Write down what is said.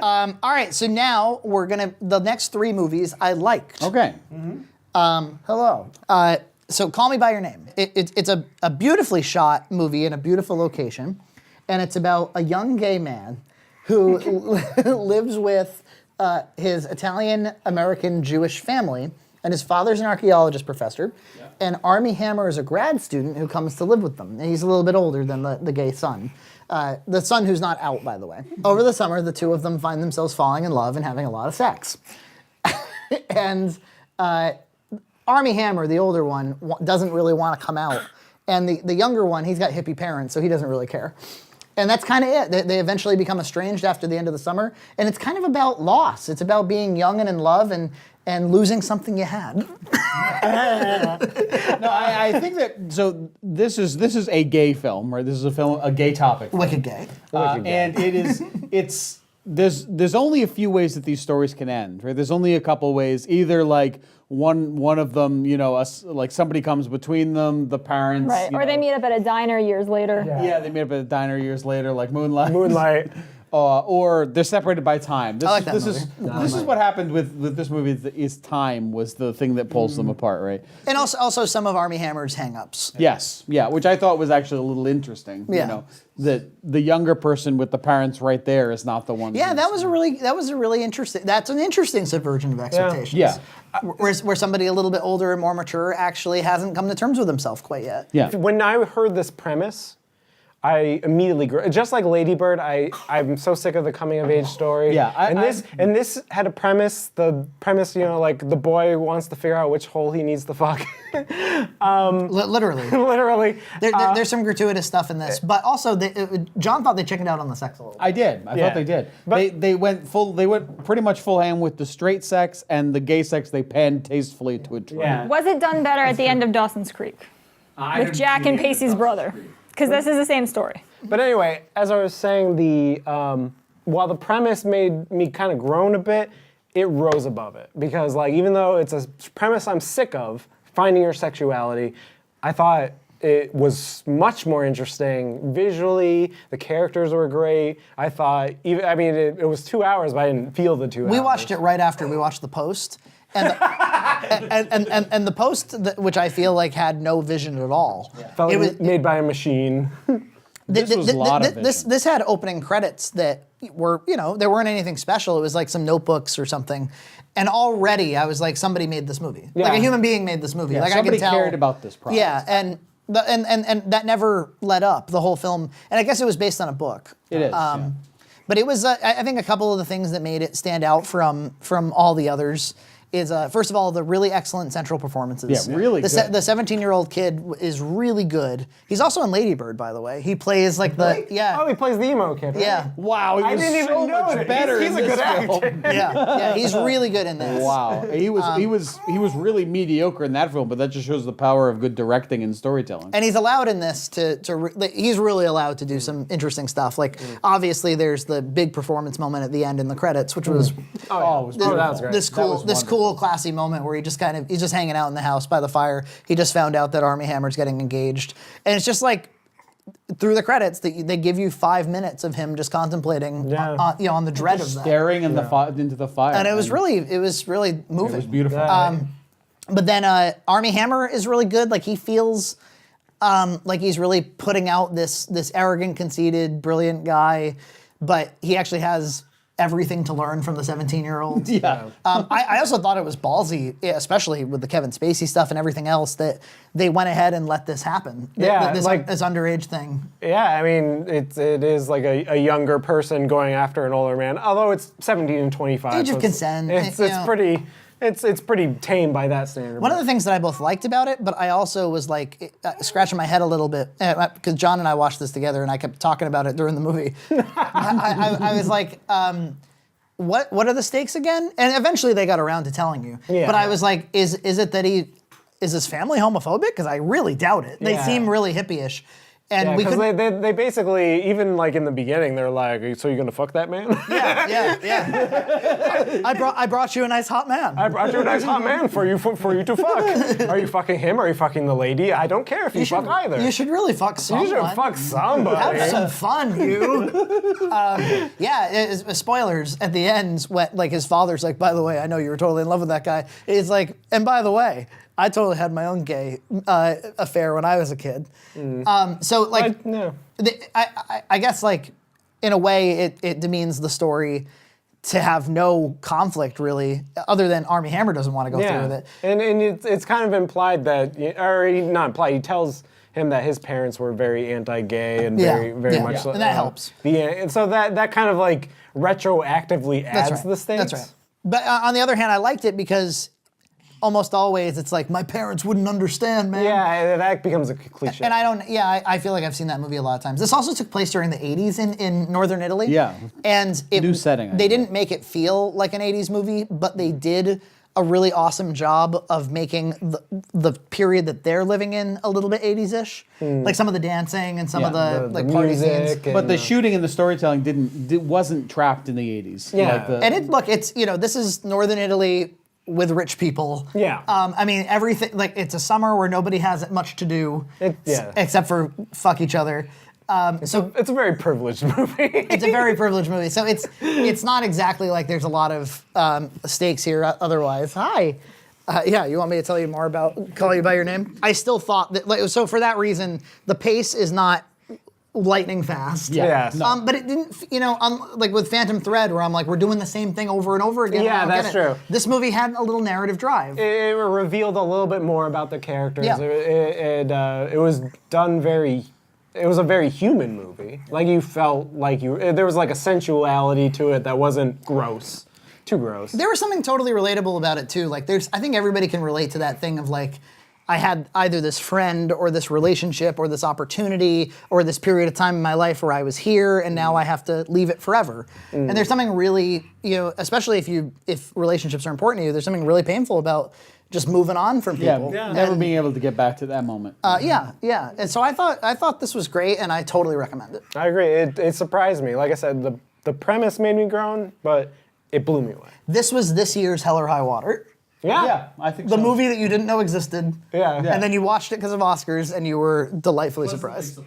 All right, so now the next three movies I liked. Okay. Hello. So Call Me By Your Name. It's a beautifully shot movie in a beautiful location, and it's about a young gay man who lives with his Italian-American Jewish family, and his father's an archaeologist professor, and Armie Hammer is a grad student who comes to live with them. And he's a little bit older than the gay son. The son who's not out, by the way. Over the summer, the two of them find themselves falling in love and having a lot of sex. And Armie Hammer, the older one, doesn't really want to come out. And the younger one, he's got hippie parents, so he doesn't really care. And that's kind of it. They eventually become estranged after the end of the summer. And it's kind of about loss. It's about being young and in love and losing something you had. No, I think that, so this is a gay film, right? This is a gay topic. Wicked gay. And there's only a few ways that these stories can end, right? There's only a couple ways. Either like one of them, like somebody comes between them, the parents. Right, or they meet up at a diner years later. Yeah, they meet up at a diner years later, like Moonlight. Or they're separated by time. I like that movie. This is what happened with this movie. Is time was the thing that pulls them apart, right? And also some of Armie Hammer's hang-ups. Yes, yeah, which I thought was actually a little interesting. Yeah. That the younger person with the parents right there is not the one. Yeah, that was a really interesting. That's an interesting subversion of expectations. Yeah. Where somebody a little bit older and more mature actually hasn't come to terms with himself quite yet. Yeah. When I heard this premise, I immediately grew. Just like Lady Bird, I'm so sick of the coming of age story. Yeah, and this had a premise. The premise, like the boy wants to figure out which hole he needs to fuck. Literally. Literally. There's some gratuitous stuff in this, but also John thought they chickened out on the sex a little bit. I did. I thought they did. But they went pretty much full ham with the straight sex, and the gay sex they panned tastefully to a tray. Yeah. Was it done better at the end of Dawson's Creek with Jack and Pacey's brother? Because this is the same story. But anyway, as I was saying, while the premise made me kind of groan a bit, it rose above it. Because even though it's a premise I'm sick of, finding your sexuality, I thought it was much more interesting visually. The characters were great. I thought, it was 2 hours, but I didn't feel the 2 hours. We watched it right after we watched The Post. And the Post, which I feel like had no vision at all. Yeah. Felt like it was made by a machine. This was a lot of vision. This had opening credits that were, there weren't anything special. It was like some notebooks or something. And already I was like, somebody made this movie. Yeah. Like a human being made this movie. Yeah, like somebody I can tell. cared about this project. Yeah, and that never let up, the whole film. And I guess it was based on a book. It is. But it was, I think, a couple of the things that made it stand out from all the others is, first of all, the really excellent central performances. Yeah, really good. The 17-year-old kid is really good. He's also in Lady Bird, by the way. He plays like Oh, he plays the emo kid, right? Yeah. Wow, he was so much better He's in a this good actor. film. Yeah, he's really good in this. Wow, he was really mediocre in that film, but that just shows the power of good directing and storytelling. And he's allowed in this he's really allowed to do some interesting stuff. Like, obviously, there's the big performance moment at the end in the credits, which was it was beautiful. that was great. This cool, classy moment where he's just hanging out in the house by the fire. He just found out that Armie Hammer's getting engaged, and it's just like through the credits they give you 5 minutes of him just contemplating, on the dread of that, staring into the fire. and it was really moving. It was beautiful. But then Armie Hammer is really good. Like he feels like he's really putting out this arrogant, conceited, brilliant guy, but he actually has everything to learn from the 17-year-old. Yeah. I also thought it was ballsy, especially with the Kevin Spacey stuff and everything else, that they went ahead and let this happen. Yeah, this underage thing. Yeah, I mean, it is like a younger person going after an older man, although it's 17 and 25. Age of consent. It's pretty tame by that standard. One of the things that I both liked about it, but I also was like scratching my head a little bit, because John and I watched this together and I kept talking about it during the movie. I was like, what are the stakes again? And eventually they got around to telling you. Yeah. But I was like, is it that is his family homophobic? Because I really doubt it. They seem really hippie-ish. And we because couldn't. they basically, even like in the beginning, they're like, so you're gonna fuck that man? Yeah. I brought you a nice hot man. I brought you a nice hot man for you to fuck. Are you fucking him? Are you fucking the lady? I don't care if you fuck either. You should really fuck someone. You should fuck somebody. Have some fun, you. Spoilers at the end. When, like his father's like, by the way, I know you were totally in love with that guy. He's like, and by the way, I totally had my own gay affair when I was a kid. So like, I guess like, in a way, it demeans the story to have no conflict really, other than Armie Hammer doesn't want to go through with it. And it's kind of implied that, not implied. He tells him that his parents were very anti-gay and very much so. And that helps. And so that kind of like retroactively adds the stakes. That's right. But on the other hand, I liked it because almost always it's like, my parents wouldn't understand, man. Yeah, that becomes a cliche. And I feel like I've seen that movie a lot of times. This also took place during the 80s in northern Italy. Yeah. And New setting, I They think. didn't make it feel like an 80s movie, but they did a really awesome job of making the period that they're living in a little bit 80s-ish. Like some of the dancing and some of the like party scenes. But the shooting and the storytelling wasn't trapped in the 80s. Yeah. And it's this is northern Italy with rich people. Yeah. I mean, everything, like, it's a summer where nobody has much to do except for fuck each other. So it's a very privileged movie. it's a very privileged movie. So it's not exactly like there's a lot of stakes here otherwise. Hi. You want me to tell you more about Call You By Your Name? I still thought that, like, so for that reason, the pace is not lightning fast. Yeah. No. But it didn't, like with Phantom Thread, where I'm like, we're doing the same thing over and over again. Yeah, and I don't that's get it. true. This movie had a little narrative drive. It revealed a little bit more about the characters. Yeah. It was done very. It was a very human movie. Like you felt like there was like a sensuality to it that wasn't gross. Too gross. There was something totally relatable about it too. Like I think everybody can relate to that thing of like, I had either this friend or this relationship or this opportunity or this period of time in my life where I was here and now I have to leave it forever. And there's something really, especially if relationships are important to you, there's something really painful about just moving on from people. Never being able to get back to that moment. Yeah. And so I thought this was great and I totally recommend it. I agree. It surprised me. Like I said, the premise made me groan, but it blew me away. This was this year's Hell or High Water. Yeah, I think The so. movie that you didn't know existed. Yeah. And then you watched it because of Oscars and you were delightfully surprised.